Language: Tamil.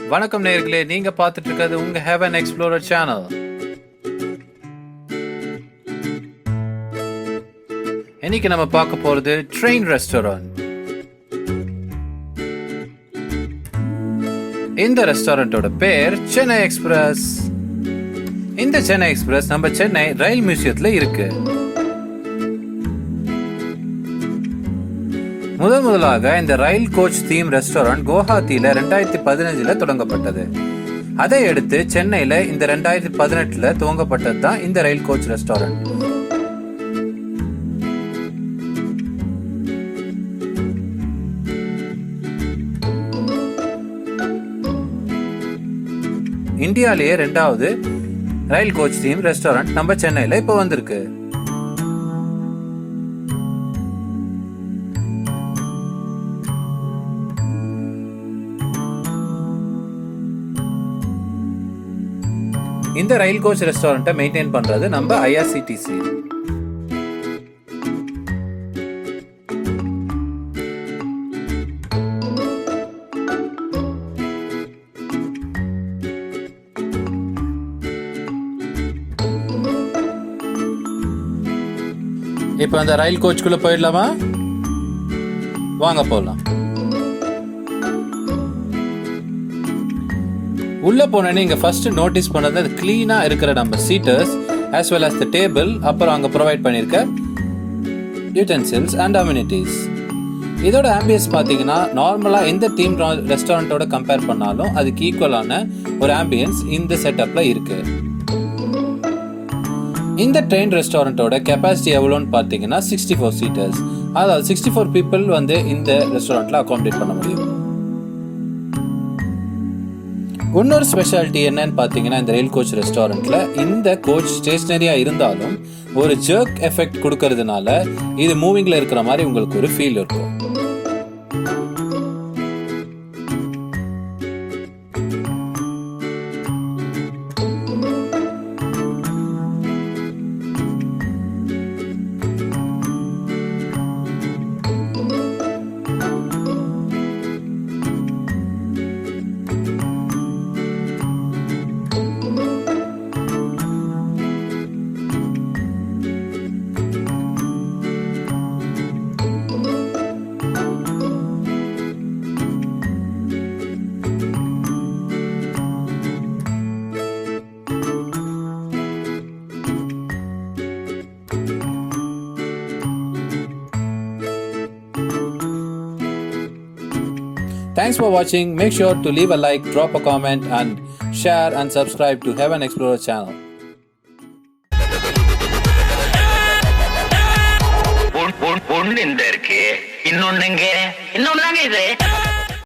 வணக்கம் நேயர்களே, நீங்க பார்த்துட்டு இருக்கிறது உங்க ஹெவன் எக்ஸ்ப்ளோரர் சேனல். இன்னைக்கு நம்ம பார்க்க போறது ட்ரெயின் ரெஸ்டாரண்ட். இந்த ரெஸ்டாரண்டோட பேர் சென்னை எக்ஸ்பிரஸ். இந்த சென்னை எக்ஸ்பிரஸ் நம்ம சென்னை ரயில் மியூசியத்துல இருக்கு. முதலாக இந்த ரயில் கோச் தீம் ரெஸ்டாரண்ட் குவஹாத்தியில 2015 தொடங்கப்பட்டது. அதை அடுத்து சென்னையில இந்த 2018 துவங்கப்பட்டது தான் இந்த ரயில் கோச் ரெஸ்டாரண்ட். இந்தியாலேயே 2வது ரயில் கோச் தீம் ரெஸ்டாரண்ட் நம்ம சென்னையில இப்ப வந்திருக்கு. இந்த ரயில் கோச் ரெஸ்டாரண்ட்டை மெயின்டைன் பண்றது நம்ம IRCTC. இப்போ அந்த ரயில் கோச்சுக்குள்ள போயிடலாமா? வாங்க போகலாம். உள்ள போனோன்னே இங்க ஃபர்ஸ்ட் நோட்டீஸ் பண்ணது அது கிளீனா இருக்கிற நம்ம seaters as well as the table, அப்புறம் அங்க ப்ரொவைட் பண்ணிருக்க utensils and amenities. இதோட ஆம்பியன்ஸ் பாத்தீங்கன்னா நார்மலா எந்த தீம் ரெஸ்டாரண்டோட கம்பேர் பண்ணாலும் அதுக்கு ஈக்குவலான ஒரு ஆம்பியன்ஸ் இந்த செட்டப்ல இருக்கு. இந்த ட்ரெயின் ரெஸ்டாரண்டோட கெப்பாசிட்டி எவ்வளோன்னு பார்த்தீங்கன்னா 64 சீட்டர்ஸ். அதாவது 64 பீப்புள் வந்து இந்த ரெஸ்டாரண்ட்ல அகாமடேட் பண்ண முடியும். இன்னொரு ஸ்பெஷாலிட்டி என்னன்னு பார்த்தீங்கன்னா இந்த ரயில் கோச் ரெஸ்டாரண்ட்ல இந்த கோச் ஸ்டேஷனரியா இருந்தாலும் ஒரு ஜர்க் எஃபெக்ட் கொடுக்கறதுனால இது மூவிங்ல இருக்கிற மாதிரி உங்களுக்கு ஒரு ஃபீல் இருக்கும். Thanks for watching. Make sure to leave a like, drop a comment and share and subscribe to Heaven Explorer channel. ஒன்னு இந்த இருக்கு, இன்னொன்னு இது